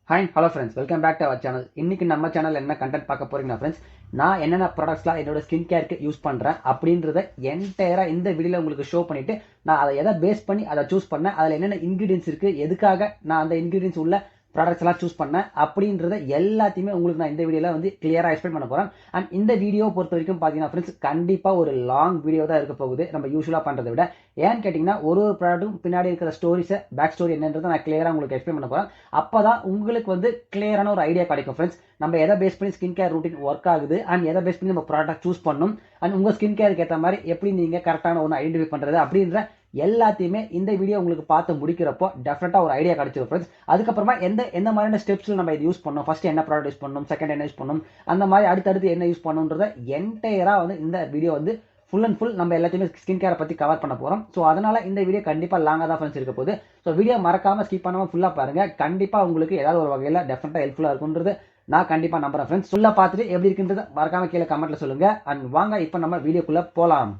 Hi hello friends, welcome back to our channel. இன்னைக்கு நம்ம channel என்ன கண்டென்ட் பார்க்க போறீங்கன்னா ஃப்ரெண்ட்ஸ், நான் என்னென்ன ப்ராடக்ட்ஸ்லாம் என்னோட ஸ்கின் கேருக்கு யூஸ் பண்ணுறேன் அப்படின்றத என்டையராக இந்த வீடியோவில் உங்களுக்கு ஷோ பண்ணிட்டு நான் அதை எதை பேஸ் பண்ணி அதை சூஸ் பண்ணேன், அதில் என்னென்ன இன்க்ரீடியன்ஸ் இருக்குது, எதுக்காக நான் அந்த இன்க்ரீடியன்ஸ் உள்ள ப்ராடக்ட்ஸ் எல்லாம் சூஸ் பண்ணேன் அப்படின்றத எல்லாத்தையுமே உங்களுக்கு நான் இந்த வீடியோவில் வந்து கிளியராக எக்ஸ்பிளைன் பண்ண போகிறேன். அண்ட் இந்த வீடியோ பொறுத்த வரைக்கும் பார்த்தீங்கன்னா ஃப்ரெண்ட்ஸ், கண்டிப்பாக ஒரு லாங் வீடியோ தான் இருக்க போகுது நம்ம யூஸ்வலாக பண்ணுறதை விட. ஏன்னு கேட்டிங்கன்னா ஒரு ப்ராடக்ட்டும் பின்னாடி இருக்கிற ஸ்டோரிஸை பேக் ஸ்டோரி என்னன்றதை நான் கிளியராக உங்களுக்கு எக்ஸ்பிளைன் பண்ண போகிறேன். அப்போ தான் உங்களுக்கு வந்து கிளியரான ஒரு ஐடியா கிடைக்கும் ஃப்ரெண்ட்ஸ். நம்ம எதை பேஸ் பண்ணி ஸ்கின் கேர் ரூட்டின் ஒர்க் ஆகுது அண்ட் எதை பேஸ் பண்ணி நம்ம ப்ராடக்ட் சூஸ் பண்ணணும் அண்ட் உங்கள் ஸ்கின் கேருக்கு ஏற்ற மாதிரி எப்படி நீங்கள் கரெக்டான ஒன்று ஐடென்டிஃபை பண்ணுறது அப்படின்ற எல்லாத்தையுமே இந்த வீடியோ உங்களுக்கு பார்த்து முடிக்கிறப்போ டெஃபினட்டாக ஒரு ஐடியா கிடைச்சிடும் ஃப்ரெண்ட்ஸ். அதுக்கப்புறமா எந்த மாதிரியான ஸ்டெப்ஸில் நம்ம இது யூஸ் பண்ணணும், ஃபர்ஸ்ட் என்ன ப்ராடக்ட் யூஸ் பண்ணணும், செகண்ட் என்ன யூஸ் பண்ணணும், அந்த மாதிரி அடுத்தடுத்து என்ன யூஸ் பண்ணணுன்றத என்டையராக வந்து இந்த வீடியோ வந்து ஃபுல் அண்ட் ஃபுல் நம்ம எல்லாத்தையுமே ஸ்கின் கேரை பற்றி கவர் பண்ண போகிறோம். ஸோ அதனால் இந்த வீடியோ கண்டிப்பாக லாங்காக தான் ஃப்ரெண்ட்ஸ் இருக்க போகுது. ஸோ வீடியோ மறக்காமல் ஸ்கிப் பண்ணாமல் ஃபுல்லாக பாருங்கள். கண்டிப்பாக உங்களுக்கு ஏதாவது ஒரு வகையில் டெஃபினட்டாக ஹெல்ப்ஃபுல்லாக இருக்குன்றது நான் கண்டிப்பாக நம்புறேன் ஃப்ரெண்ட்ஸ். ஃபுல்லாக பார்த்துட்டு எப்படி இருக்குன்றது மறக்காமல் கீழே கமெண்ட்டில் சொல்லுங்கள். அண்ட் வாங்க இப்போ நம்ம வீடியோக்குள்ளே போகலாம்.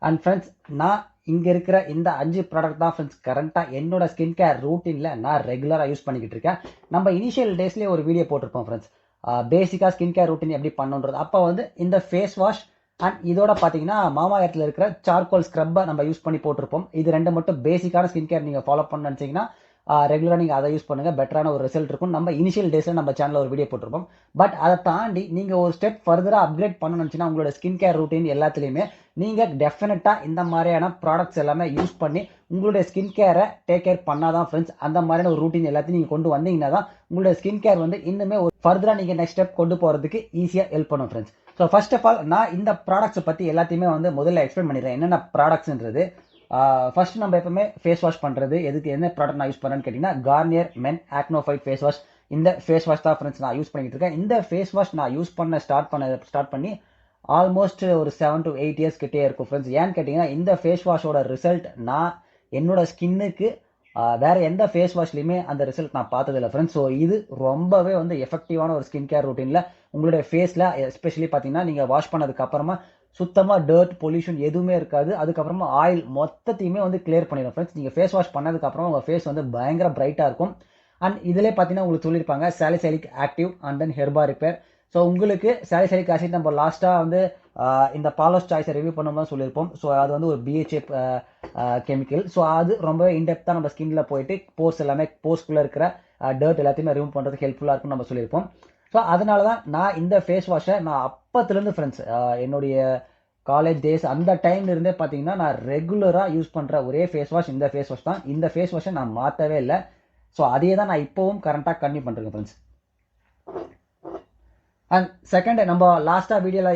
அண்ட் ஃப்ரெண்ட்ஸ், நான் இங்கே இருக்கிற இந்த 5 ப்ராடக்ட் தான் ஃப்ரெண்ட்ஸ் கரண்ட்டாக என்னோட ஸ்கின் கேர் ரூட்டீனில் நான் ரெகுலராக யூஸ் பண்ணிக்கிட்டு இருக்கேன். நம்ம இனிஷியல் டேஸ்லேயே ஒரு வீடியோ போட்டிருப்போம் ஃப்ரெண்ட்ஸ், பேசிக்காக ஸ்கின் கேர் ரூட்டின் எப்படி பண்ணுன்றது. அப்போ வந்து இந்த ஃபேஸ் வாஷ் அண்ட் இதோட பார்த்தீங்கன்னா மாமா எர்த்தில் இருக்கிற சார்கோல் ஸ்க்ரப்பை நம்ம யூஸ் பண்ணி போட்டிருப்போம். இது ரெண்டு மட்டும் பேசிக்கான ஸ்கின் கேர் நீங்கள் ஃபாலோ பண்ண நினச்சிங்கன்னா ரெகுலராக நீங்கள் அதை யூஸ் பண்ணுங்கள், பெட்டரான ஒரு ரிசல்ட் இருக்கும். நம்ம இனிஷியல் டேஸில் நம்ம சேனலில் ஒரு வீடியோ போட்டிருப்போம். பட் அதை தாண்டி நீங்கள் ஒரு ஸ்டெப் ஃபர்தராக அப்கிரேட் பண்ணணும்னு நினச்சிங்கன்னா உங்களோட ஸ்கின் கேர் ரூட்டின் எல்லாத்துலேயுமே நீங்கள் டெஃபினட்டாக இந்த மாதிரியான ப்ராடக்ட்ஸ் எல்லாமே யூஸ் பண்ணி உங்களுடைய ஸ்கின் கேரை டேக் கேர் பண்ணாதான் ஃப்ரெண்ட்ஸ். அந்த மாதிரியான ஒரு ரூட்டின் எல்லாத்தையும் நீங்கள் கொண்டு வந்தீங்கன்னா தான் உங்களுடைய ஸ்கின் கேர் வந்து இன்னுமே ஒரு ஃபர்தராக நீங்கள் நெக்ஸ்ட் ஸ்டெப் கொண்டு போகிறதுக்கு ஈஸியாக ஹெல்ப் பண்ணும் friends. So first of all நான் இந்த ப்ராடக்ட்ஸை பற்றி எல்லாத்தையுமே வந்து முதல்ல எக்ஸ்பிளைன் பண்ணிடுறேன் என்னென்ன ப்ராடக்ட்ஸ்ன்றது. ஃபர்ஸ்ட் நம்ம எப்பவுமே ஃபேஸ் வாஷ் பண்ணுறது எதுக்கு என்ன ப்ராடக்ட் நான் யூஸ் பண்ணுறேன்னு கேட்டிங்கன்னா Garnier men acno fight face wash. இந்த ஃபேஸ் வாஷ் தான் ஃப்ரெண்ட்ஸ் நான் யூஸ் பண்ணிட்டு இருக்கேன். இந்த ஃபேஸ் வாஷ் நான் யூஸ் பண்ண ஸ்டார்ட் பண்ணி ஆல்மோஸ்ட் ஒரு 7 to 8 இயர்ஸ் கிட்டே இருக்கும் ஃப்ரெண்ட்ஸ். ஏன்னு கேட்டிங்கன்னா இந்த ஃபேஸ் வாஷோட ரிசல்ட் நான் என்னோட ஸ்கின்னுக்கு வேற எந்த ஃபேஸ் வாஷ்லையுமே அந்த ரிசல்ட் நான் பார்த்ததில்லை ஃப்ரெண்ட்ஸ். ஸோ இது ரொம்பவே வந்து எஃபெக்டிவான ஒரு ஸ்கின் கேர் ரூட்டீனில் உங்களுடைய ஃபேஸில் எஸ்பெஷலி பார்த்தீங்கன்னா நீங்கள் வாஷ் பண்ணதுக்கு அப்புறமா சுத்தமாக டர்ட் பொல்யூஷன் எதுவுமே இருக்காது. அதுக்கப்புறமா ஆயில் மொத்தத்தையுமே வந்து கிளியர் பண்ணிடும் ஃப்ரெண்ட்ஸ். நீங்கள் ஃபேஸ் வாஷ் பண்ணதுக்கப்புறம் உங்கள் ஃபேஸ் வந்து பயங்கர பிரைட்டாக இருக்கும். அண்ட் இதிலே பார்த்தீங்கன்னா உங்களுக்கு சொல்லியிருப்பாங்க salicylic active and then herba repair. So உங்களுக்கு சாலிசைலிக் ஆசிட் நம்ம லாஸ்ட்டாக வந்து இந்த பாலோஸ் சாய்ஸை ரிவ்யூ பண்ணும்போது சொல்லியிருப்போம். ஸோ அது வந்து ஒரு பிஹெச்ஏ கெமிக்கல். ஸோ அது ரொம்ப இன்டெப்த்தாக நம்ம ஸ்கின்ல போயிட்டு போர்ஸ் எல்லாமே போர்ஸ்குள்ளே இருக்கிற டர்ட் எல்லாத்தையுமே ரிமூவ் பண்ணுறதுக்கு ஹெல்ப்ஃபுல்லாக இருக்கும்னு நம்ம சொல்லியிருப்போம். ஸோ அதனால தான் நான் இந்த ஃபேஸ் வாஷை நான் அப்பத்துலேருந்து ஃப்ரெண்ட்ஸ் என்னுடைய காலேஜ் டேஸ் அந்த டைம்ல இருந்தே பார்த்தீங்கன்னா நான் ரெகுலராக யூஸ் பண்ணுற ஒரே ஃபேஸ் வாஷ் இந்த ஃபேஸ் வாஷ் தான். இந்த ஃபேஸ் வாஷை நான் மாற்றவே இல்லை. ஸோ அதே தான் நான் இப்போவும் கரண்ட்டாக கன்டினியூ பண்ணுறேன் ஃப்ரெண்ட்ஸ். அண்ட் செகண்ட், நம்ம லாஸ்ட்டாக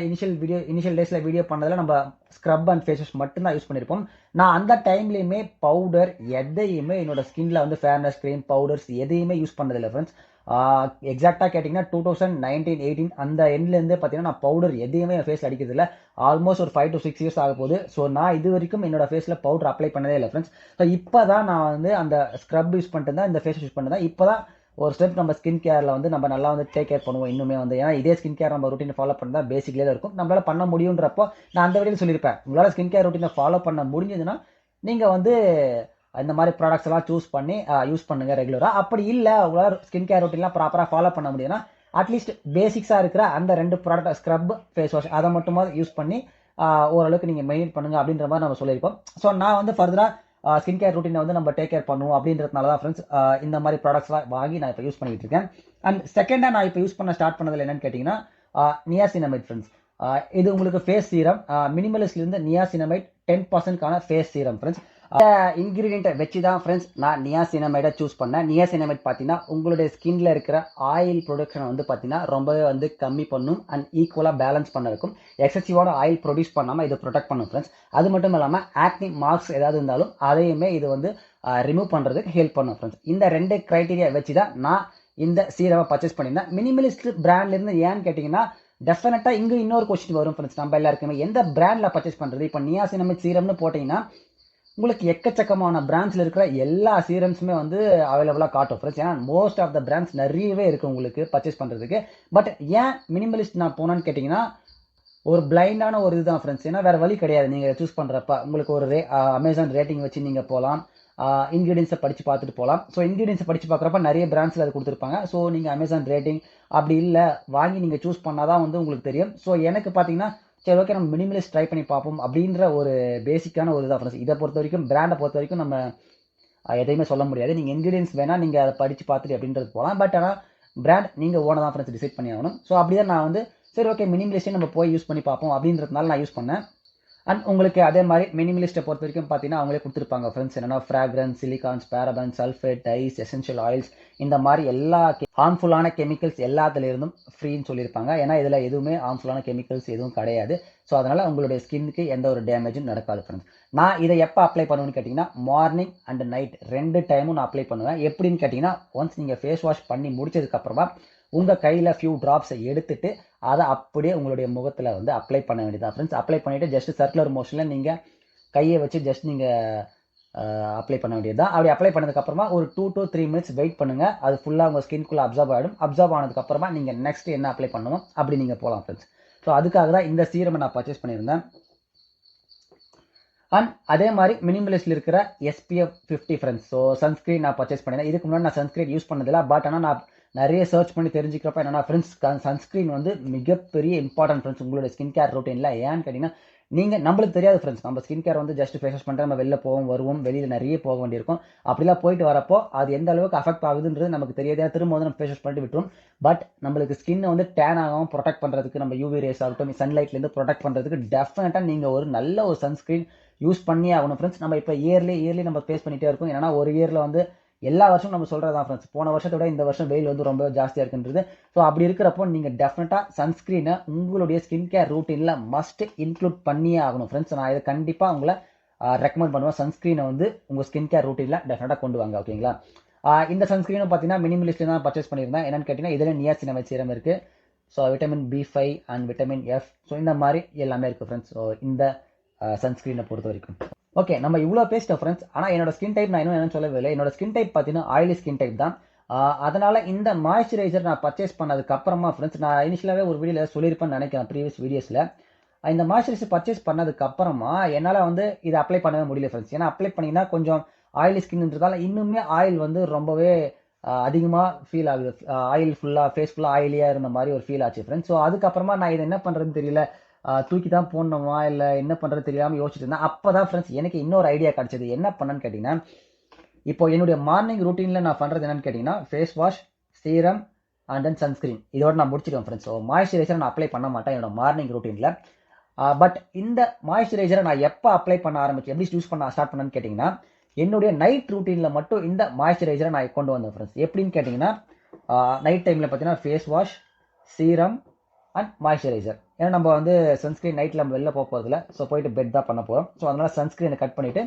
இனிஷியல் டேஸில் வீடியோ பண்ணதில் நம்ம ஸ்க்ரப் அண்ட் ஃபேஸ் வாஷ் மட்டும்தான் யூஸ் பண்ணியிருப்போம். நான் அந்த டைம்லேயுமே பவுடர் எதையுமே என்னோட ஸ்கின்ல வந்து ஃபேர்னஸ் க்ரீம் பவுடர்ஸ் எதையுமே யூஸ் பண்ணதில்லை ஃப்ரெண்ட்ஸ். எக்ஸாக்டாக கேட்டிங்கன்னா 2019-18 அந்த எண்ட்லேருந்தே பார்த்தீங்கன்னா நான் பவுடர் எதையுமே என் ஃபேஸில் அடிக்கிறது இல்லை. ஆல்மோஸ்ட் ஒரு 5 to 6 இயர்ஸ் ஆக போகுது. ஸோ நான் இது வரைக்கும் என்னோட ஃபேஸில் பவுடர் அப்ளை பண்ணதே இல்லை ஃப்ரெண்ட்ஸ். ஸோ இப்போ தான் நான் வந்து அந்த ஸ்க்ரப் யூஸ் பண்ணிட்டு தான் இந்த ஃபேஸ் யூஸ் பண்ணிட்டு தான் இப்போ தான் ஒரு ஸ்டெப் நம்ம ஸ்கின் கேரில் வந்து நம்ம நல்லா வந்து டேக் கேர் பண்ணுவோம் இன்னுமே வந்து. ஏன்னா இதே ஸ்கின் கேர் நம்ம ரூட்டீனை ஃபாலோ பண்ணால் பேசிக்லேயே தான் இருக்கும், நம்மளால பண்ண முடியுன்றப்போ நான் அந்த வீடியோவில் சொல்லியிருப்பேன். உங்களால் ஸ்கின் கேர் ரூட்டீனை ஃபாலோ பண்ண முடிஞ்சதுன்னா நீங்கள் வந்து இந்த மாதிரி ப்ராடக்ட்ஸ் எல்லாம் சூஸ் பண்ணி யூஸ் பண்ணுங்க ரெகுலராக. அப்படி இல்லை உங்களால் ஸ்கின் கேர் ரூட்டீன்லாம் ப்ராப்பராக ஃபாலோ பண்ண முடியும்னா அட்லீஸ்ட் பேசிக்ஸாக இருக்கிற அந்த 2 ப்ராடக்ட் ஸ்க்ரப் ஃபேஸ் வாஷ் அதை மட்டுமாவது யூஸ் பண்ணி ஓரளவுக்கு நீங்கள் மெயின்டைன் பண்ணுங்க அப்படின்ற மாதிரி நம்ம சொல்லியிருப்போம். ஸோ நான் வந்து ஃபர்தராக ஸ்கின் கேர் ரூட்டீனை வந்து நம்ம டேக் கேர் பண்ணுவோம் அப்படின்றதுனால தான் ஃப்ரெண்ட்ஸ் இந்த மாதிரி ப்ராடக்ட்ஸ்லாம் வாங்கி நான் இப்போ யூஸ் பண்ணிட்டு இருக்கேன். அண்ட் செகண்டாக நான் இப்போ யூஸ் பண்ண ஸ்டார்ட் பண்ணதில் என்னன்னு கேட்டிங்கன்னா நியாசினமைட் ஃப்ரெண்ட்ஸ். இது உங்களுக்கு ஃபேஸ் சீரம் மினிமலிஸ்ட்லேருந்து நியாசினமைட் 10% ஃபேஸ் சீரம் ஃப்ரெண்ட்ஸ். இன்கிரீடியண்ட்டை வச்சு தான் ஃப்ரெண்ட்ஸ் நான் நியாசினமைடை சூஸ் பண்ணேன். நியாசினமைட் பார்த்தீங்கன்னா உங்களுடைய ஸ்கின்ல இருக்கிற ஆயில் ப்ரொடக்ஷனை வந்து பார்த்தீங்கன்னா ரொம்பவே வந்து கம்மி பண்ணும் அண்ட் ஈக்குவலாக பேலன்ஸ் பண்ண இருக்கும். எக்ஸசிவான ஆயில் ப்ரொடியூஸ் பண்ணாமல் இது ப்ரொடெக்ட் பண்ணும் ஃப்ரெண்ட்ஸ். அது மட்டும் இல்லாமல் ஆக்னி மார்க்ஸ் ஏதாவது இருந்தாலும் அதையுமே இது வந்து ரிமூவ் பண்ணுறதுக்கு ஹெல்ப் பண்ணும் ஃப்ரெண்ட்ஸ். இந்த 2 கிரைட்டீரியா வச்சு தான் நான் இந்த சீரமை பர்ச்சேஸ் பண்ணியிருந்தேன். மினிமலிஸ்ட் பிராண்ட்லேருந்து ஏன்னு கேட்டிங்கன்னா டெஃபினட்டாக இங்கே இன்னொரு கொஸ்டின் வரும் ஃப்ரெண்ட்ஸ், நம்ம எல்லாருக்குமே எந்த பிராண்டில் பர்ச்சேஸ் பண்ணுறது. இப்போ நியாசினமைட் சீரம்னு போட்டிங்கன்னா உங்களுக்கு எக்கச்சக்கமான பிராண்ட்ஸில் இருக்கிற எல்லா சீரம்ஸுமே வந்து அவைலபிளாக காட்டும் ஃப்ரெண்ட்ஸ். ஏன்னா மோஸ்ட் ஆஃப் த பிராண்ட்ஸ் நிறையவே இருக்குது உங்களுக்கு பர்ச்சேஸ் பண்ணுறதுக்கு. பட் ஏன் மினிமலிஸ்ட் நான் போனான்னு கேட்டிங்கன்னா ஒரு பிளைண்டான ஒரு இதுதான் ஃப்ரெண்ட்ஸ். ஏன்னா வேறு வழி கிடையாது. நீங்கள் சூஸ் பண்ணுறப்ப உங்களுக்கு ஒரு அமேசான் ரேட்டிங் வச்சு நீங்கள் போகலாம். இன்க்ரீடியன்ஸை படித்து பார்த்துட்டு போகலாம். ஸோ இன்க்ரீடியன்ஸை படித்து பார்க்குறப்ப நிறைய பிராண்ட்ஸில் அது கொடுத்துருப்பாங்க. ஸோ நீங்கள் அமேசான் ரேட்டிங் அப்படி இல்லை வாங்கி நீங்கள் சூஸ் பண்ணால் தான் வந்து உங்களுக்கு தெரியும். ஸோ எனக்கு பார்த்தீங்கன்னா சரி ஓகே நம்ம மினிமலிஸ்ட் ட்ரை பண்ணி பார்ப்போம் அப்படின்ற ஒரு பேசிக்கான ஒரு இதாக ஃப்ரெண்ட்ஸ். இதை பொறுத்த வரைக்கும் பிராண்டை பொறுத்த வரைக்கும் நம்ம எதையுமே சொல்ல முடியாது. நீங்கள் இன்க்ரீடியன்ஸ் வேணால் நீங்கள் அதை படித்து பார்த்துட்டு அப்படின்றது போகலாம். பட் ஆனால் பிராண்ட் நீங்கள் ஓன தான் ஃப்ரெண்ட்ஸ் டிசைட் பண்ணி ஆகணும். ஸோ அப்படி தான் நான் வந்து சரி ஓகே மினிமலிஸ்ட்டே நம்ம போய் யூஸ் பண்ணி பார்ப்போம் அப்படின்றதுனால நான் யூஸ் பண்ணேன். அண்ட் உங்களுக்கு அதே மாதிரி மினிமலிஸ்ட்டை பொறுத்த வரைக்கும் பார்த்தீங்கன்னா அவங்களே கொடுத்துருப்பாங்க ஃப்ரெண்ட்ஸ். என்னென்னா fragrance, silicones, paraben, sulphate, dyes, essential oils இந்த மாதிரி எல்லா ஹார்ம்ஃபுல்லான கெமிக்கல்ஸ் எல்லாத்துலேருந்தும் ஃப்ரீன்னு சொல்லியிருப்பாங்க. ஏன்னா இதில் எதுவுமே ஹார்ம்ஃபுல்லான கெமிக்கல்ஸ் எதுவும் கிடையாது. ஸோ அதனால் உங்களுடைய ஸ்கின்னுக்கு எந்த ஒரு டேமேஜும் நடக்காது ஃப்ரெண்ட்ஸ். நான் இதை எப்போ அப்ளை பண்ணுவேன்னு கேட்டிங்கன்னா மார்னிங் அண்ட் நைட் 2 டைமும் நான் அப்ளை பண்ணுவேன். எப்படின்னு கேட்டிங்கன்னா ஒன்ஸ் நீங்கள் ஃபேஸ் வாஷ் பண்ணி முடிச்சதுக்கப்புறமா உங்கள் கையில் ஃபியூ ட்ராப்ஸை எடுத்துட்டு அதை அப்படியே உங்களுடைய முகத்தில் வந்து அப்ளை பண்ண வேண்டியதான் ஃப்ரெண்ட்ஸ். அப்ளை பண்ணிவிட்டு ஜஸ்ட் சர்க்குலர் மோஷனில் நீங்கள் கையை வச்சு ஜஸ்ட் நீங்கள் அப்ளை பண்ண வேண்டியது தான். அப்படி அப்ளை பண்ணதுக்கப்புறமா ஒரு 2 to 3 மினிட்ஸ் வெயிட் பண்ணுங்கள். அது ஃபுல்லாக உங்கள் ஸ்கின்குள்ளே அப்சர்வ் ஆகிடும். அப்சர்வ் ஆனதுக்கப்புறமா நீங்கள் நெக்ஸ்ட் என்ன அப்ளை பண்ணுவோம் அப்படி நீங்கள் போகலாம் ஃப்ரெண்ட்ஸ். ஸோ அதுக்காக தான் இந்த சீரமை நான் பர்ச்சேஸ் பண்ணியிருந்தேன். அண்ட் அதே மாதிரி மினிமலிஸ்டில் இருக்கிற SPF 50 ஃப்ரெண்ட்ஸ். ஸோ சன்ஸ்க்ரீன் நான் பர்ச்சேஸ் பண்ணியிருந்தேன். இதுக்கு முன்னாடி நான் சன்ஸ்க்ரீன் யூஸ் பண்ணதில்லை. பட் ஆனால் நான் நிறைய சர்ச் பண்ணி தெரிஞ்சுக்கிறப்ப என்னன்னா ஃப்ரெண்ட்ஸ் சன்ஸ்க்ரீன் வந்து மிகப்பெரிய இம்பார்ட்டன்ட் ஃப்ரெண்ட்ஸ் உங்களுடைய ஸ்கின் கேர் ரொட்டீனில். ஏன்னு கேட்டிங்கன்னா நீங்கள் நம்மளுக்கு தெரியாது ஃப்ரெண்ட்ஸ், நம்ம ஸ்கின் கேர் வந்து ஜஸ்ட் ஃபேஸ் வாஷ் பண்ணிட்டு நம்ம வெளில போவோம் வருவோம், வெளியில் நிறைய போக வேண்டியிருக்கும். அப்படிலாம் போயிட்டு வரப்போ அது எந்த அளவுக்கு அஃபெக்ட் ஆகுதுன்றது நமக்கு தெரியாது. திரும்ப வந்து நம்ம ஃபேஸ் வாஷ் பண்ணிட்டு விட்டுரும். பட் நம்மளுக்கு ஸ்கின்னை வந்து டேன் ஆகாமல் ப்ரொடெக்ட் பண்ணுறதுக்கு நம்ம UV ரேஸ் ஆகட்டும் சன்லைட்லேருந்து ப்ரொடெக்ட் பண்ணுறதுக்கு டெஃபினட்டாக நீங்கள் ஒரு நல்ல ஒரு சன்ஸ்க்ரீன் யூஸ் பண்ணி ஆகணும் ஃப்ரெண்ட்ஸ். நம்ம இப்போ இயர்லி நம்ம ஃபேஸ் பண்ணிகிட்டே இருக்கும். ஏன்னா ஒரு இயரில் வந்து எல்லா வருஷமும் நம்ம சொல்கிறது தான் ஃப்ரெண்ட்ஸ், போன வருஷத்தோட இந்த வருஷம் வெயில் வந்து ரொம்ப ஜாஸ்தியாக இருக்குன்றது. ஸோ அப்படி இருக்கிறப்போ நீங்கள் டெஃபினட்டாக சன்ஸ்க்ரீனை உங்களுடைய ஸ்கின் கேர் ரூட்டீனில் மஸ்ட் இன்க்ளூட் பண்ணியே ஆகணும் ஃப்ரெண்ட்ஸ். நான் இதை கண்டிப்பாக உங்களை ரெக்கமெண்ட் பண்ணுவேன். சன்ஸ்க்ரீனை வந்து உங்கள் ஸ்கின் கேர் ரூட்டீனில் டெஃபினட்டாக கொண்டு வாங்க. ஓகேங்களா? இந்த சன்ஸ்க்ரீனும் பார்த்தீங்கன்னா மினிமலிஸ்ட்டில் தான் பர்ச்சேஸ் பண்ணியிருந்தேன். என்னென்னு கேட்டிங்கன்னா இதில் நியாசினமைட் சீரம் இருக்குது. So vitamin B5 and vitamin F. So இந்த மாதிரி எல்லாமே இருக்குது ஃப்ரெண்ட்ஸ். ஸோ இந்த சன்ஸ்க்ரீனை பொறுத்த வரைக்கும் ஓகே நம்ம இவ்வளோ பேசிட்டோம் ஃப்ரெண்ட்ஸ். ஆனால் என்னோட ஸ்கின் டைப் நான் இன்னும் என்னன்னு சொல்லவே இல்லை. என்னோட ஸ்கின் டைப் பார்த்தீங்கன்னா ஆயிலி ஸ்கின் டைப் தான். அதனால் இந்த மாய்ஸ்சரைசர் நான் பர்ச்சேஸ் பண்ணதுக்கு அப்புறமா ஃப்ரெண்ட்ஸ் நான் இனிஷியலாகவே ஒரு வீடியோவில் சொல்லியிருப்பேன்னு நினைக்கிறேன் ப்ரீவியஸ் வீடியோஸில். இந்த மாய்ஸ்சரைசர் பர்ச்சேஸ் பண்ணதுக்கு அப்புறமா என்னால் வந்து இதை அப்ளை பண்ணவே முடியல ஃப்ரெண்ட்ஸ். ஏன்னா அப்ளை பண்ணிங்கன்னா கொஞ்சம் ஆயிலி ஸ்கின்ன்றதால இன்னுமே ஆயில் வந்து ரொம்பவே அதிகமாக ஃபீல் ஆகுது. ஆயில் ஃபுல்லாக ஃபேஸ் ஃபுல்லாக ஆயிலியாக இருந்த மாதிரி ஒரு ஃபீல் ஆச்சு ஃப்ரெண்ட்ஸ். ஸோ அதுக்கப்புறமா நான் இதை என்ன பண்ணுறதுன்னு தெரியல, தூக்கி தான் போடணுமா இல்லை என்ன பண்ணுறது தெரியாமல் யோசிச்சுட்டு இருந்தேன். அப்போ தான் ஃப்ரெண்ட்ஸ் எனக்கு இன்னொரு ஐடியா கிடச்சிது. என்ன பண்ணேன்னு கேட்டிங்கன்னா இப்போ என்னுடைய மார்னிங் ரூட்டீனில் நான் பண்ணுறது என்னன்னு கேட்டிங்கன்னா face wash, serum and then sunscreen இதோட நான் முடிச்சிடுவேன் ஃப்ரெண்ட்ஸ். ஸோ மாய்ஸ்சரைசர் நான் அப்ளை பண்ண மாட்டேன் என்னோட மார்னிங் ரூட்டீனில். பட் இந்த மாய்ஸ்சரைசரை நான் எப்போ அப்ளை பண்ண ஆரம்பிச்சு எப்படி யூஸ் பண்ண ஸ்டார்ட் பண்ணேன்னு கேட்டிங்கன்னா என்னுடைய நைட் ரூட்டீனில் மட்டும் இந்த மாய்ஸ்சரைசரை நான் கொண்டு வந்தேன் ஃப்ரெண்ட்ஸ். எப்படின்னு கேட்டிங்கன்னா நைட் டைமில் பார்த்தீங்கன்னா face wash, serum and moisturiser. ஏன்னா நம்ம வந்து சன்ஸ்க்ரீன் நைட்டில் நம்ம வெளில போக போகிறதில்ல. ஸோ போயிட்டு பெட் தான் பண்ண போகிறோம். ஸோ அதனால் சன்ஸ்க்ரீனை கட் பண்ணிவிட்டு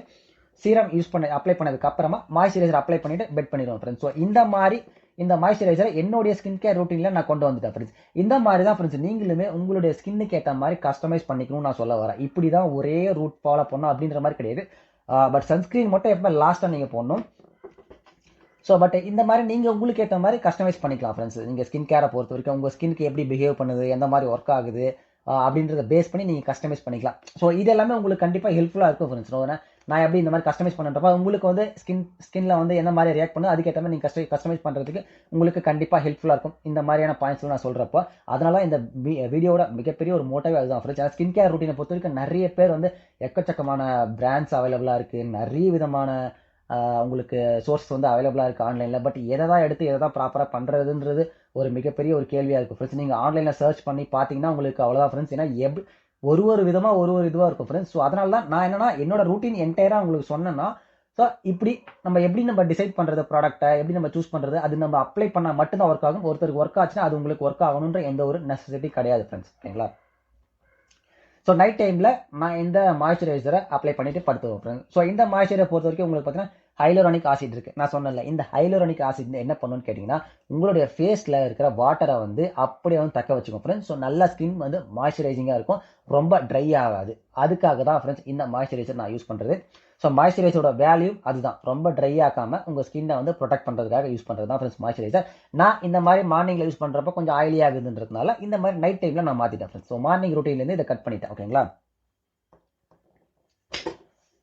சீரம் அப்ளை பண்ணதுக்கு அப்புறமா மாய்ஸ்சரைசர் அப்ளை பண்ணிவிட்டு பெட் பண்ணிடுவோம் ஃப்ரெண்ட்ஸ். ஸோ இந்த மாதிரி இந்த மாய்ஸ்சரைசரை என்னுடைய ஸ்கின் கேர் ரூட்டீனில் நான் கொண்டு வந்துட்டேன் ஃப்ரெண்ட்ஸ். இந்த மாதிரி தான் ஃப்ரெண்ட்ஸ் நீங்களுமே உங்களுடைய ஸ்கின்னுக்கு ஏற்ற மாதிரி கஸ்டமைஸ் பண்ணிக்கணும்னு நான் சொல்ல வரேன். இப்படி தான் ஒரே ரூட் ஃபாலோ பண்ணணும் அப்படின்ற மாதிரி கிடையாது. பட் சன்ஸ்க்ரீன் மட்டும் எப்போ லாஸ்ட்டாக நீங்கள் போடணும். ஸோ பட் இந்த மாதிரி நீங்கள் உங்களுக்கு ஏற்ற மாதிரி கஸ்டமைஸ் பண்ணிக்கலாம் ஃப்ரெண்ட்ஸ். நீங்கள் ஸ்கின் கேரை பொறுத்த வரைக்கும் உங்கள் ஸ்கின்க்கு எப்படி பிஹேவ் பண்ணுது, எந்த மாதிரி ஒர்க் ஆகுது அப்படின்றத பேஸ் பண்ணி நீங்கள் கஸ்டமைஸ் பண்ணிக்கலாம். ஸோ இது எல்லாமே உங்களுக்கு கண்டிப்பாக ஹெல்ப்ஃபுல்லாக இருக்கும் ஃப்ரெண்ட்ஸ். நான் எப்படி இந்த மாதிரி கஸ்டமைஸ் பண்ணுறப்ப உங்களுக்கு வந்து ஸ்கின்ல வந்து என்ன மாதிரி ரியாக்ட் பண்ணுது அதுக்கேற்ற மாதிரி நீங்கள் கஸ்டமைஸ் பண்ணுறதுக்கு உங்களுக்கு கண்டிப்பாக ஹெல்ப்ஃபுல்லாக இருக்கும் இந்த மாதிரியான பாயிண்ட்ஸ் நான் சொல்கிறப்போ. அதனால இந்த வீடியோட மிகப்பெரிய ஒரு மோட்டிவ் அதுதான் ஃப்ரெண்ட்ஸ். ஏன்னா ஸ்கின் கேர் ரூட்டீனை பொறுத்த வரைக்கும் நிறைய பேர் வந்து எக்கச்சக்கமான பிராண்ட்ஸ் அவைலபிளாக இருக்குது, நிறைய விதமான உங்களுக்கு சோர்ஸ் வந்து அவைலபிளாக இருக்குது ஆன்லைனில். பட் எதை தான் எடுத்து எதை தான் ப்ராப்பராக பண்ணுறதுன்றது ஒரு மிகப்பெரிய ஒரு கேள்வியாக இருக்குது ஃப்ரெண்ட்ஸ். நீங்கள் ஆன்லைனில் சர்ச் பண்ணி பார்த்தீங்கன்னா உங்களுக்கு அவ்வளோதான் ஃப்ரெண்ட்ஸ். ஏன்னா ஒரு விதமாக ஒரு இதுவாக இருக்கும் ஃப்ரெண்ட்ஸ். ஸோ அதனால தான் நான் என்னன்னா என்னோட ரூட்டீன் என்டையராக உங்களுக்கு சொன்னேன்னா ஸோ இப்படி எப்படி நம்ம டிசைட் பண்ணுறது ப்ராடக்ட்டை எப்படி நம்ம சூஸ் பண்ணுறது அது நம்ம அப்ளை பண்ணால் மட்டும்தான் ஒர்க் ஆகும். ஒருத்தருக்கு ஒர்க் ஆச்சுன்னா அது உங்களுக்கு ஒர்க் ஆகணுன்ற எந்த ஒரு நெசசிட்டி கிடையாது ஃப்ரெண்ட்ஸ். ஓகேங்களா? ஸோ நைட் டைமில் நான் இந்த மாய்ஸ்சரைசரை அப்ளை பண்ணிவிட்டு படுத்துவேன் ஃப்ரெண்ட்ஸ். ஸோ இந்த மாய்ஸ்சரைசரை பொறுத்த வரைக்கும் உங்களுக்கு பார்த்தீங்கன்னா ஹைலோரானிக் ஆசிட் இருக்குது. நான் சொன்னல இந்த ஹைலோரானிக் ஆசிட் என்ன பண்ணுன்னு கேட்டிங்கன்னா உங்களுடைய ஃபேஸில் இருக்கிற வாட்டரை வந்து அப்படியே வந்து தக்க வச்சுக்கும் ஃப்ரெண்ட்ஸ். ஸோ நல்ல ஸ்கின் வந்து மாய்ஸ்சரைசிங்காக இருக்கும், ரொம்ப ட்ரை ஆகாது. அதுக்காக தான் ஃப்ரெண்ட்ஸ் இந்த மாய்ஸ்சரைசர் நான் யூஸ் பண்ணுறது. ஸோ மாய்ஸ்சரைசரோட வேல்யூ அதுதான், ரொம்ப ட்ரை ஆகாமல் உங்கள் ஸ்கின்னை வந்து ப்ரொடெக்ட் பண்ணுறதுக்காக யூஸ் பண்ணுறது தான் ஃப்ரெண்ட்ஸ் மாய்ஸ்சரைசர். நான் இந்த மாதிரி மார்னிங்கில் யூஸ் பண்ணுறப்ப கொஞ்சம் ஆயிலி ஆகுதுன்றதுனால இந்த மாதிரி நைட் டைமில் நான் மாற்றிட்டேன் ஃப்ரெண்ட்ஸ். ஸோ மார்னிங் ரூட்டீன்லேருந்து இதை கட் பண்ணிட்டேன். ஓகேங்களா?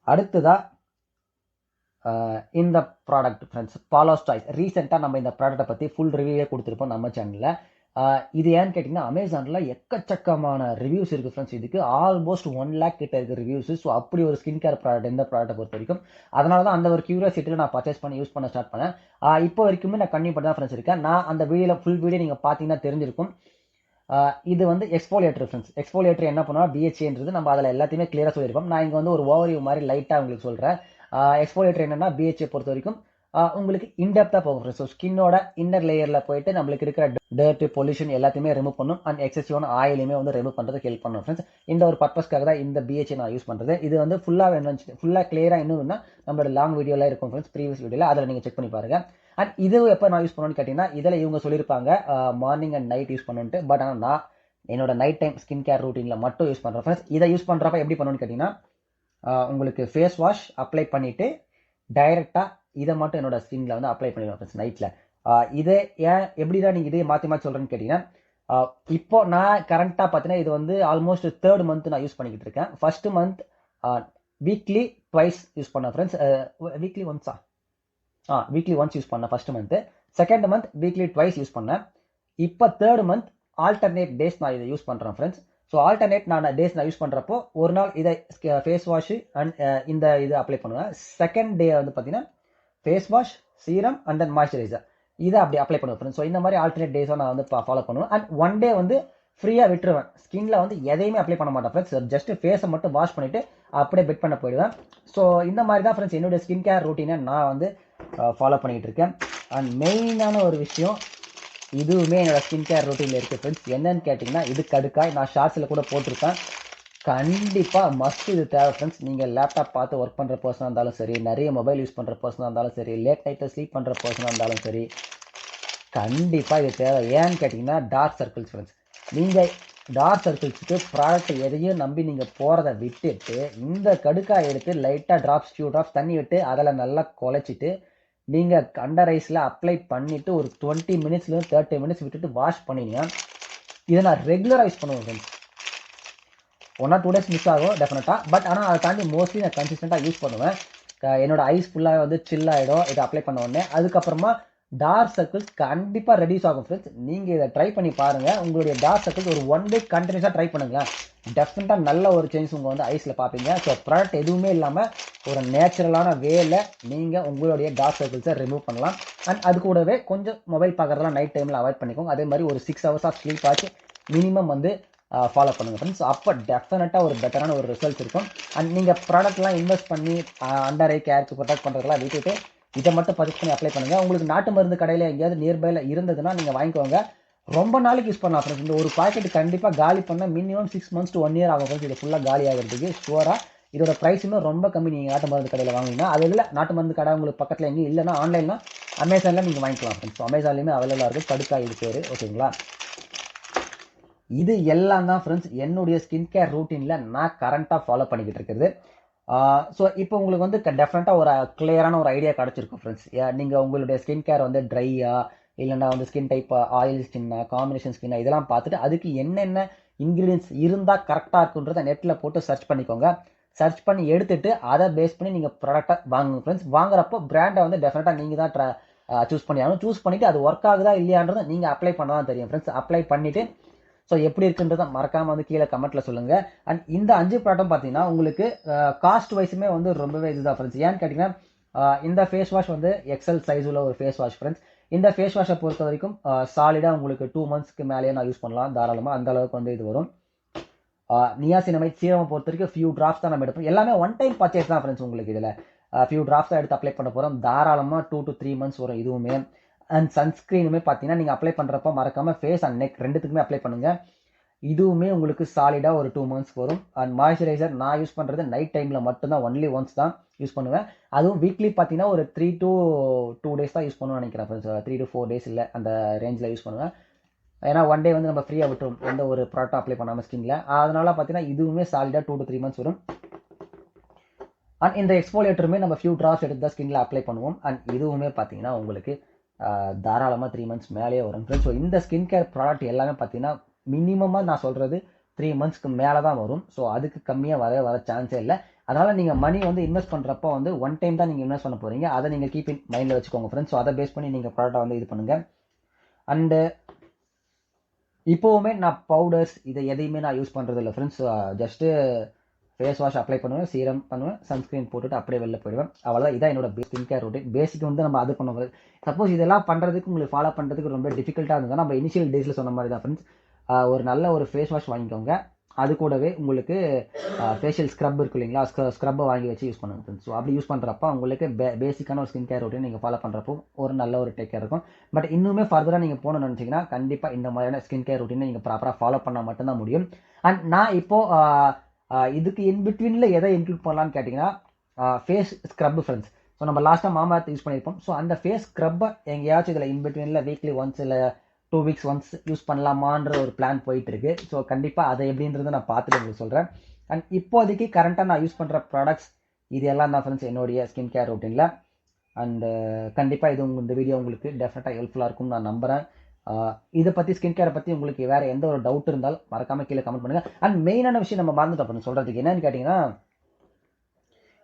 அடுத்ததாக இந்த ப்ராடக்ட் ஃப்ரெண்ட்ஸ் பாலோஸ் சாய்ஸ். ரீசெண்டாக நம்ம இந்த ப்ராடக்ட்டை பற்றி ஃபுல் ரிவ்யூவே கொடுத்துருப்போம் நம்ம சேனலில். இது ஏன்னு கேட்டிங்கன்னா அமேசானில் எக்கச்சக்கமான ரிவ்யூஸ் இருக்குது ஃப்ரெண்ட்ஸ். இதுக்கு ஆல்மோஸ்ட் 1 lakh கிட்ட இருக்குது ரிவ்யூஸ். ஸோ அப்படி ஒரு ஸ்கின் கேர் ப்ராடக்ட் இந்த ப்ராடக்ட்டை பொறுத்த வரைக்கும். அதனால தான் அந்த ஒரு கியூரியாசிட்டியில் நான் பர்ச்சேஸ் பண்ணி யூஸ் பண்ண ஸ்டார்ட் பண்ணேன். இப்போ வரைக்குமே நான் கண்டினியூ பண்ணி தான் ஃப்ரெண்ட்ஸ் இருக்கேன். நான் அந்த வீடியோவில் ஃபுல் வீடியோ நீங்கள் பார்த்தீங்கன்னா தெரிஞ்சிருக்கும். இது வந்து எக்ஸ்ஃபோலியேட்டர் ஃப்ரெண்ட்ஸ். எக்ஸ்ஃபோலியேட்டர் என்ன பண்ணுவோம், BHAன்றது நம்ம அதில் எல்லாத்தையுமே கிளியராக சொல்லியிருப்போம். நான் இங்கே வந்து ஒரு ஓவர்வியூ மாதிரி லைட்டாக உங்களுக்கு சொல்கிறேன். எக்ஸ்ஃபோலியேட்டர் என்னன்னா BHA பொறுத்த வரைக்கும் உங்களுக்கு இன்டெப்த்தாக போகும் ஃப்ரெண்ட்ஸ். ஸோ ஸ்கின்னோட இன்னர் லேயரில் போயிட்டு நம்மளுக்கு இருக்கிற டர்ட் பொல்யூஷன் எல்லாத்தையுமே ரிமூவ் பண்ணும். அண்ட் எக்ஸசிவான ஆயிலுமே வந்து ரிமூவ் பண்ணுறதுக்கு ஹெல்ப் பண்ணும் ஃப்ரெண்ட்ஸ். இந்த ஒரு பர்பஸ்க்காக தான் இந்த BHA நான் யூஸ் பண்ணுறது. இது வந்து ஃபுல்லாக கிளியராக இன்னும் நம்மளோட லாங் வீடியோவில் இருக்கும் ஃப்ரெண்ட்ஸ், ப்ரீவியஸ் வீடியோவில். அதில் நீங்கள் செக் பண்ணி பாருங்கள். அண்ட் இது எப்போ நான் யூஸ் பண்ணணும்னு கேட்டிங்கன்னா இதில் இவங்க சொல்லியிருப்பாங்க மார்னிங் அண்ட் நைட் யூஸ் பண்ணுன்ட்டு. பட் ஆனால் நான் என்னோட நைட் டைம் ஸ்கின் கேர் ரூட்டீனில் மட்டும் யூஸ் பண்ணுறேன் ஃப்ரெண்ட்ஸ். இதை யூஸ் பண்ணுறப்ப எப்படி பண்ணணும்னு கேட்டிங்கன்னா உங்களுக்கு ஃபேஸ் வாஷ் அப்ளை பண்ணிவிட்டு டைரெக்டாக இதை மட்டும் என்னோட ஸ்கின்ல வந்து அப்ளை பண்ணிடுவேன் ஃப்ரெண்ட்ஸ் நைட்டில். இதே ஏன் எப்படிதான் நீங்கள் இதே மாற்றி மாற்றி சொல்கிறேன்னு கேட்டிங்கன்னா இப்போ நான் கரண்ட்டாக பார்த்தீங்கன்னா இது வந்து ஆல்மோஸ்ட் 3rd month நான் யூஸ் பண்ணிக்கிட்டு இருக்கேன். First month weekly twice use பண்ணேன் ஃப்ரெண்ட்ஸ். வீக்லி ஒன்ஸ் யூஸ் பண்ணேன் first month. Second month weekly twice use பண்ணேன். இப்போ 3rd month ஆல்டர்னேட் டேஸ் நான் இதை யூஸ் பண்ணுறேன் ஃப்ரெண்ட்ஸ். ஸோ ஆல்டர்னேட் டேஸ் நான் யூஸ் பண்ணுறப்போ ஒரு நாள் இதை ஃபேஸ் வாஷு அண்ட் இந்த இது அப்ளை பண்ணுவேன். செகண்ட் டே வந்து பார்த்தீங்கன்னா face wash, serum and then moisturiser இதை அப்படி அப்ளை பண்ணுவேன் ஃப்ரெண்ட்ஸ். ஸோ இந்த மாதிரி ஆல்டர்னேட் டேஸாக நான் வந்து ஃபாலோ பண்ணுவேன். அண்ட் ஒன் டே வந்து ஃப்ரீயாக விட்டுருவேன். ஸ்கின்ல வந்து எதையுமே அப்ளை பண்ண மாட்டேன் ஃப்ரெண்ட்ஸ். ஜஸ்ட் ஃபேஸை மட்டும் வாஷ் பண்ணிவிட்டு அப்படியே பெட் பண்ண போயிடுவேன். ஸோ இந்த மாதிரி தான் ஃப்ரெண்ட்ஸ் என்னுடைய ஸ்கின் கேர் ரூட்டீனை நான் வந்து ஃபாலோ பண்ணிக்கிட்டு இருக்கேன். அண்ட் மெயினான ஒரு விஷயம் இதுவுமே என்னோட ஸ்கின் கேர் ரூட்டீனில் இருக்குது ஃப்ரெண்ட்ஸ். என்னன்னு கேட்டிங்கன்னா இது கடுக்காய். நான் ஷார்ட்ஸில் கூட போட்டிருக்கேன். கண்டிப்பாக மஸ்ட் இது தேவை ஃப்ரெண்ட்ஸ். நீங்கள் லேப்டாப் பார்த்து ஒர்க் பண்ணுற பர்சனாக இருந்தாலும் சரி, நிறைய மொபைல் யூஸ் பண்ணுற பர்சனாக இருந்தாலும் சரி, லேட் நைட்டில் ஸ்லீப் பண்ணுற பர்சனாக இருந்தாலும் சரி, கண்டிப்பாக இது தேவை. ஏன்னு கேட்டிங்கன்னா டார்க் சர்க்கிள்ஸ் ஃப்ரெண்ட்ஸ். நீங்கள் டார்க் சர்க்கிள்ஸுக்கு ப்ராடக்ட் எதையும் நம்பி நீங்கள் போகிறத விட்டுட்டு இந்த கடுக்காய் எடுத்து லைட்டாக ஃபியூ ட்ராப்ஸ் தண்ணி விட்டு அதில் நல்லா குழைச்சிட்டு நீங்கள் அண்டர் ஐஸில் அப்ளை பண்ணிவிட்டு ஒரு 20 minutesலேருந்து 30 minutes விட்டுட்டு வாஷ் பண்ணினீங்கன்னா இதை நான் ரெகுலராக யூஸ் பண்ணுவேன் ஃப்ரெண்ட்ஸ். 1 or 2 days மிஸ் ஆகும் டெஃபினட்டாக. பட் ஆனால் அதை தாண்டி மோஸ்ட்லி நான் கன்சிஸ்டண்ட்டாக யூஸ் பண்ணுவேன். என்னோட ஐஸ் ஃபுல்லாக வந்து சில் ஆகிடும் இதை அப்ளை பண்ண உடனே. அதுக்கப்புறமா டார்க் சர்க்கிள்ஸ் கண்டிப்பாக ரெடியூஸ் ஆகும் ஃப்ரெண்ட்ஸ். நீங்கள் இதை ட்ரை பண்ணி பாருங்கள். உங்களுடைய டார்க் சர்க்கிள்ஸ் ஒரு 1 day கண்டினியூஸாக ட்ரை பண்ணுங்களேன். டெஃபினட்டாக நல்ல ஒரு சேஞ்ச் உங்கள் வந்து ஐஸில் பார்ப்பீங்க. ஸோ ப்ராடக்ட் எதுவுமே இல்லாமல் ஒரு நேச்சுரலான வேல நீங்கள் உங்களுடைய டார்க் சர்க்கிள்ஸை ரிமூவ் பண்ணலாம். அண்ட் அது கூடவே கொஞ்சம் மொபைல் பார்க்குறதெல்லாம் நைட் டைமில் அவாய்ட் பண்ணிக்கோங்க. அதே மாதிரி ஒரு 6 hours ஆஃப் ஸ்லீப் ஆச்சு மினிமம் வந்து ஃபாலோ பண்ணுங்கள் ஃப்ரெண்ட்ஸ். அப்போ டெஃபினட்டாக ஒரு பெட்டரான ஒரு ரிசல்ட் இருக்கும். அண்ட் நீங்கள் ப்ராடக்ட்லாம் இன்வெஸ்ட் பண்ணி அண்டர் ஐ கேருக்கு ப்ரொடெக்ட் பண்ணுறதுலாம் விட்டுட்டு இதை மட்டும் பர்ச்சேஸ் பண்ணி அப்ளை பண்ணுங்கள். உங்களுக்கு நாட்டு மருந்து கடையில் எங்கேயாவது நியர்பையில் இருந்ததுன்னா நீங்கள் வாங்கிக்கோங்க. ரொம்ப நாளைக்கு யூஸ் பண்ணலாம் ஃப்ரெண்ட்ஸ். இந்த ஒரு பாக்கெட் கண்டிப்பாக காலி பண்ண மினிமம் 6 months to 1 year ஆகும் ஃப்ரெண்ட்ஸ். இது ஃபுல்லாக காலி ஆகிறதுக்கு ஷுவராக. இதோட ப்ரைஸுமே ரொம்ப கம்மி. நீங்கள் நாட்டு மருந்து கடையில் வாங்கினா அது இல்லை, நாட்டு மருந்து கடை உங்களுக்கு பக்கத்தில் எங்கேயும் இல்லைன்னா ஆன்லைன்னா அமேசானில் நீங்கள் வாங்கிக்கலாம் ஃப்ரெண்ட்ஸ். ஸோ அமேசான்லேயுமே அவைலபிளாக இருக்குது. கடுக்காய் இது பேர். ஓகேங்களா? இது எல்லாம் தான் ஃப்ரெண்ட்ஸ் என்னுடைய ஸ்கின் கேர் ரூட்டீனில் நான் கரண்ட்டாக ஃபாலோ பண்ணிக்கிட்டு இருக்கிறது. ஸோ இப்போ உங்களுக்கு வந்து டெஃபினட்டாக ஒரு கிளியரான ஒரு ஐடியா கிடச்சிருக்கும் ஃப்ரெண்ட்ஸ். நீங்கள் உங்களுடைய ஸ்கின் கேர் வந்து ட்ரையா இல்லைன்னா வந்து ஸ்கின் டைப் ஆயில் ஸ்கின்னா, காம்பினேஷன் ஸ்கின்னா இதெல்லாம் பார்த்துட்டு அதுக்கு என்னென்ன இன்க்ரீடியன்ஸ் இருந்தால் கரெக்டாக இருக்குன்றதை நெட்டில் போட்டு சர்ச் பண்ணிக்கோங்க. சர்ச் பண்ணி எடுத்துட்டு அதை பேஸ் பண்ணி நீங்கள் ப்ராடக்டை வாங்குங்க ஃப்ரெண்ட்ஸ். வாங்குறப்போ பிராண்டை வந்து டெஃபினட்டாக நீங்கள் தான் சூஸ் பண்ணி ஆகணும். சூஸ் பண்ணிவிட்டு அது ஒர்க் ஆகுதா இல்லையான்றதை நீங்கள் அப்ளை பண்ண தான் தெரியும் ஃப்ரெண்ட்ஸ். அப்ளை பண்ணிவிட்டு ஸோ எப்படி இருக்குன்றதை மறக்காமல் வந்து கீழே கமெண்ட்டில் சொல்லுங்கள். அண்ட் இந்த 5 ப்ராடக்ட்டும் பார்த்தீங்கன்னா உங்களுக்கு காஸ்ட் வைஸுமே வந்து ரொம்பவே இதுதான் ஃப்ரெண்ட்ஸ். ஏன்னு கேட்டிங்கன்னா இந்த ஃபேஸ் வாஷ் வந்து எக்ஸல் சைஸ் உள்ள ஒரு ஃபேஸ் வாஷ் ஃப்ரெண்ட்ஸ். இந்த ஃபேஸ் வாஷை பொறுத்த வரைக்கும் சாலிடாக உங்களுக்கு 2 monthsக்கு மேலேயே நான் யூஸ் பண்ணலாம் தாராளமாக. அந்த அளவுக்கு வந்து இது வரும். நியாசினமைட் சீரமை பொறுத்த வரைக்கும் ஃபியூ ட்ராப்ஸ் தான் நம்ம எடுப்போம். எல்லாமே 1 time பர்ச்சேஸ் தான் ஃப்ரெண்ட்ஸ். உங்களுக்கு இதில் ஃபியூ ட்ராப்ஸ் தான் எடுத்து அப்ளை பண்ண போகிறோம். தாராளமாக 2 to 3 months வரும் இதுவுமே. அண்ட் சன்ஸ்க்ரீனுமே பார்த்தீங்கன்னா நீங்கள் அப்ளை பண்ணுறப்போ மறக்காமல் ஃபேஸ் அண்ட் நெக் ரெண்டுத்துக்குமே அப்ளை பண்ணுங்கள். இதுவுமே உங்களுக்கு சாலிடாக ஒரு 2 months வரும். அண்ட் மாய்ஸ்சரைசர் நான் யூஸ் பண்ணுறது நைட் டைமில் மட்டும்தான், ஒன்லி ஒன்ஸ் தான் யூஸ் பண்ணுவேன். அதுவும் வீக்லி பார்த்தீங்கன்னா ஒரு 3 to 2 days தான் யூஸ் பண்ணுவேன் நினைக்கிறேன் ஃப்ரெண்ட்ஸ். 3 to 4 days இல்லை அந்த ரேஞ்சில் யூஸ் பண்ணுவேன். ஏன்னா 1 day வந்து நம்ம ஃப்ரீயாக விட்டுரும் எந்த ஒரு ப்ராடக்ட்டும் அப்ளை பண்ணாமல் ஸ்கின்ல. அதனால பார்த்தீங்கன்னா இதுவுமே சாலிடாக 2 to 3 months வரும். அண்ட் இந்த எக்ஸ்ஃபோலியேட்டருமே நம்ம ஃபியூ ட்ராப்ஸ் எடுத்து தான் ஸ்கின்ல அப்ளை பண்ணுவோம். அண்ட் இதுவுமே பார்த்தீங்கன்னா உங்களுக்கு தாராளமாக 3 months மேலேயே வரும் ஃப்ரெண்ட்ஸ். ஸோ இந்த ஸ்கின் கேர் ப்ராடக்ட் எல்லாமே பார்த்தீங்கன்னா மினிமமாக நான் சொல்கிறது 3 monthsக்கு மேலே தான் வரும். ஸோ அதுக்கு கம்மியாக வர சான்ஸே இல்லை. அதனால் நீங்கள் மணி வந்து இன்வெஸ்ட் பண்ணுறப்போ வந்து ஒன் டைம் தான் நீங்கள் இன்வெஸ்ட் பண்ண போகிறீங்க. அதை நீங்கள் கீப் இன் மைண்டில் வச்சுக்கோங்க ஃப்ரெண்ட்ஸ். ஸோ அதை பேஸ் பண்ணி நீங்கள் ப்ராடக்ட்டை வந்து இது பண்ணுங்கள். அண்டு இப்போவுமே நான் பவுடர்ஸ் இதை எதையுமே நான் யூஸ் பண்ணுறது இல்லை friends. Just face wash apply பண்ணுவேன், சீரம் பண்ணுவேன், சன்ஸ்க்ரீன் போட்டுட்டு அப்படியே வெளில போயிடுவேன். அவ்வளோதான். இதான் என்னோட ஸ்கின் கேர் ரொட்டீன். பேசிக் வந்து நம்ம அது பண்ணுவோம். சப்போஸ் இதெல்லாம் பண்ணுறதுக்கு உங்களுக்கு ஃபாலோ பண்ணுறதுக்கு ரொம்ப டிஃபிகல்ட்டாக இருந்ததுன்னா நம்ம இனிஷியல் டேஸில் சொன்ன மாதிரி தான் ஃப்ரெண்ட்ஸ். ஒரு நல்ல ஒரு ஃபேஸ் வாஷ் வாங்கிக்கோங்க. அது கூடவே உங்களுக்கு ஃபேஷியல் ஸ்க்ரப் இருக்கு இல்லைங்களா, ஸ்க்ரப்பை வாங்கி வச்சு யூஸ் பண்ணுங்க ஃப்ரெண்ட்ஸ். ஸோ அப்படி யூஸ் பண்ணுறப்ப உங்களுக்கு பேசிக்கான ஒரு ஸ்கின் கேர் ரொட்டீன் நீங்கள் ஃபாலோ பண்ணுறப்போ ஒரு நல்ல ஒரு டேக் கேர் இருக்கும். பட் இன்னுமே ஃபர்தராக நீங்கள் போகணும்னு நினச்சிங்கன்னா கண்டிப்பாக இந்த மாதிரியான ஸ்கின் கேர் ரொட்டீனை நீங்கள் ப்ராப்பராக ஃபாலோ பண்ணால் மட்டும்தான் முடியும். அண்ட் நான் இப்போது இதுக்கு இன்பிட்வீனில் எதை இன்க்ளூட் பண்ணலான்னு கேட்டிங்கன்னா ஃபேஸ் ஸ்க்ரப் ஃப்ரெண்ட்ஸ். ஸோ நம்ம லாஸ்ட்டாக மாமாத் யூஸ் பண்ணியிருப்போம். ஸோ அந்த ஃபேஸ் ஸ்க்ரப்பை எங்கேயாச்சும் இதில் இன்பிட்வீனில் வீக்லி ஒன்ஸ் இல்லை 2 வீக்ஸ் ஒன்ஸ் யூஸ் பண்ணலாமான்ற ஒரு பிளான் போயிட்டு இருக்கு. ஸோ கண்டிப்பாக அதை எப்படின்றத நான் பார்த்துட்டு உங்களுக்கு சொல்கிறேன். அண்ட் இப்போதைக்கு கரண்ட்டாக நான் யூஸ் பண்ணுற ப்ராடக்ட்ஸ் இது எல்லாம் தான் ஃப்ரெண்ட்ஸ் என்னுடைய ஸ்கின் கேர் ரொட்டீனில். அண்டு கண்டிப்பாக இது இந்த வீடியோ உங்களுக்கு டெஃபினட்டாக ஹெல்ப்ஃபுல்லாக இருக்கும்னு நான் நம்புகிறேன். இதை பற்றி ஸ்கின் கேரை பற்றி உங்களுக்கு வேறு எந்த ஒரு டவுட் இருந்தாலும் மறக்காமல் கீழே கமெண்ட் பண்ணுங்கள். அண்ட் மெயினான விஷயம் நம்ம மறந்துட்டோம் சொல்கிறதுக்கு என்னன்னு கேட்டிங்கன்னா,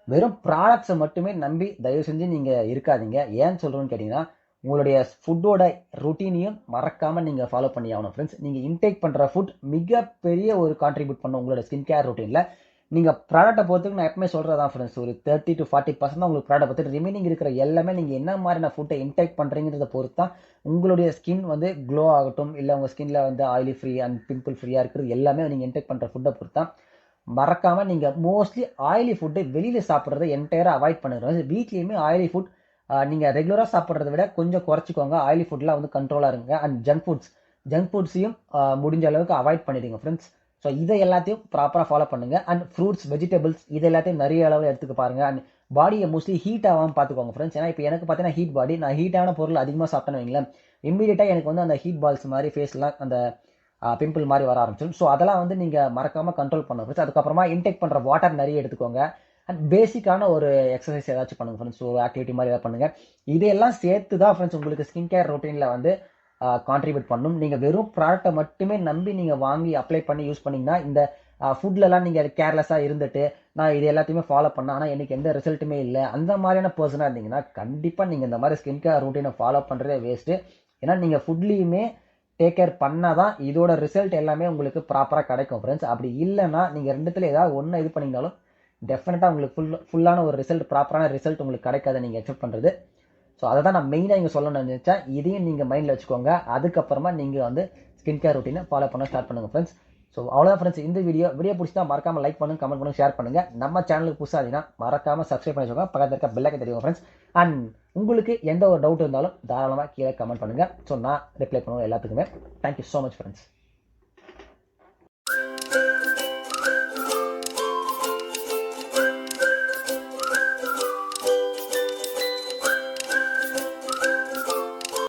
வெறும் ப்ராடக்ட்ஸை மட்டுமே நம்பி தயவு செஞ்சு நீங்கள் இருக்காதீங்க. ஏன்னு சொல்கிறோன்னு கேட்டிங்கன்னா, உங்களுடைய ஃபுட்டோட ரொட்டீனையும் மறக்காமல் நீங்கள் ஃபாலோ பண்ணி ஆகணும் ஃப்ரெண்ட்ஸ். நீங்கள் இன்டேக் பண்ணுற ஃபுட் மிகப்பெரிய ஒரு கான்ட்ரிபியூட் பண்ணும் உங்களோட ஸ்கின் கேர் ரொட்டீனில். நீங்கள் ப்ராடக்ட்டை பொறுத்துக்கு நான் எப்பவுமே சொல்கிறதான் ஃப்ரெண்ட்ஸ், ஒரு 30 to 40% தான் உங்களுக்கு ப்ராடக்ட் பொறுத்து, ரிமைனிங் இருக்கிற எல்லாமே நீங்கள் என்ன மாதிரியான ஃபுட்டை இன்டேக் பண்ணுறீங்கிறத பொறுத்து தான் உங்களுடைய ஸ்கின் வந்து க்ளோ ஆகட்டும், இல்லை உங்கள் ஸ்கின்ல வந்து ஆயிலி ஃப்ரீ அண்ட் பிம்பிள் ஃப்ரீயாக இருக்கிறது எல்லாமே நீங்கள் இன்டேக் பண்ணுற ஃபுட்டை பொறுத்து தான். மறக்காமல் நீங்கள் மோஸ்ட்லி ஆயிலி ஃபுட்டை வெளியில் சாப்பிட்றத என்டையராக அவாய்ட் பண்ணுறோம். வீட்லேயுமே ஆயிலி ஃபுட் நீங்கள் ரெகுலராக சாப்பிட்றத விட கொஞ்சம் குறைச்சிக்கோங்க. ஆயிலி ஃபுட்லாம் வந்து கண்ட்ரோலாக இருங்க. அண்ட் ஜங்க் ஃபுட்ஸையும் முடிஞ்ச அளவுக்கு அவாய்ட் பண்ணிடுங்க ஃப்ரெண்ட்ஸ். ஸோ இதை எல்லாத்தையும் ப்ராப்பராக ஃபாலோ பண்ணுங்கள். அண்ட் ஃப்ரூட்ஸ், வெஜிடபிள்ஸ் இது எல்லாத்தையும் நிறைய அளவில் எடுத்துக்க பாருங்கள். அண்ட் பாடியை மோஸ்ட்லி ஹீட் ஆகாமல் பார்த்துக்கோங்க ஃப்ரெண்ட்ஸ். ஏன்னா இப்போ எனக்கு பார்த்தீங்கன்னா ஹீட் பாடி, நான் ஹீட்டான பொருள் அதிகமாக சாப்பிட்டேன்னு வைங்களேன், இம்மீடியட்டாக எனக்கு வந்து அந்த ஹீட் பால்ஸ் மாதிரி ஃபேஸ்லாம் அந்த பிம்பிள் மாதிரி வர ஆரம்பிச்சிடும். ஸோ அதெல்லாம் வந்து நீங்கள் மறக்காமல் கண்ட்ரோல் பண்ண ஃப்ரெண்ட்ஸ். அதுக்கப்புறமா இன்டேக் பண்ணுற வாட்டர் நிறைய எடுத்துக்கோங்க. அண்ட் பேசிக்கான ஒரு எக்ஸசைஸ் ஏதாச்சும் பண்ணுங்கள் ஃப்ரெண்ட்ஸ். ஒரு ஆக்டிவிட்டி மாதிரி ஏதாவது பண்ணுங்கள். இதையெல்லாம் சேர்த்து தான் ஃப்ரெண்ட்ஸ் உங்களுக்கு ஸ்கின் கேர் ரொட்டீனில் வந்து கான்ட்ரிபியூட் பண்ணும். நீங்கள் வெறும் ப்ராடக்ட்டை மட்டுமே நம்பி நீங்கள் வாங்கி அப்ளை பண்ணி யூஸ் பண்ணிங்கன்னா, இந்த ஃபுட்லலாம் நீங்கள் கேர்லெஸ்ஸாக இருந்துட்டு நான் இது எல்லாத்தையுமே ஃபாலோ பண்ணேன் ஆனால் எனக்கு எந்த ரிசல்ட்டுமே இல்லை, அந்த மாதிரியான பர்சனாக இருந்தீங்கன்னா கண்டிப்பாக நீங்கள் இந்த மாதிரி ஸ்கின் கேர் ரொட்டீனை ஃபாலோ பண்ணுறதே வேஸ்ட்டு. ஏன்னா நீங்கள் ஃபுட்லேயுமே டேக் கேர் பண்ணால் தான் இதோட ரிசல்ட் எல்லாமே உங்களுக்கு ப்ராப்பராக கிடைக்கும் ஃப்ரெண்ட்ஸ். அப்படி இல்லைன்னா நீங்கள் ரெண்டுத்தில் ஏதாவது ஒன்று இது பண்ணிங்கனாலும் டெஃபினட்டாக உங்களுக்கு ஃபுல்லான ஒரு ரிசல்ட், ப்ராப்பரான ரிசல்ட் உங்களுக்கு கிடைக்காத நீங்கள் எக்ஸ்பெக்ட் பண்ணுறது. ஸோ அதை தான் நான் மெயினாக இங்கே சொல்லணும்னு நினச்சேன். இதையும் நீங்கள் மைண்டில் வச்சுக்கோங்க. அதுக்கப்புறமா நீங்கள் வந்து ஸ்கின் கேர் ரொட்டீனை ஃபாலோ பண்ண ஸ்டார்ட் பண்ணுங்கள் ஃப்ரெண்ட்ஸ். ஸோ அவ்வளோதான் ஃப்ரெண்ட்ஸ். இந்த வீடியோ பிடிச்சா மறக்காமல் லைக் பண்ணுங்கள், கமெண்ட் பண்ணுங்கள், ஷேர் பண்ணுங்கள். நம்ம சேனலுக்கு புதுசாக இருந்தீங்கன்னா மறக்காமல் சப்ஸ்கிரைப் பண்ணி வச்சுக்கோங்க. பக்கத்தில் இருக்க பெல் ஐக்கன் தெரியும் ஃப்ரெண்ட்ஸ். அண்ட் உங்களுக்கு எந்த ஒரு டவுட் இருந்தாலும் தாராளமாக கீழே கமெண்ட் பண்ணுங்கள். ஸோ நான் ரிப்ளை பண்ணுவேன் எல்லாத்துக்குமே. Thank you so much friends.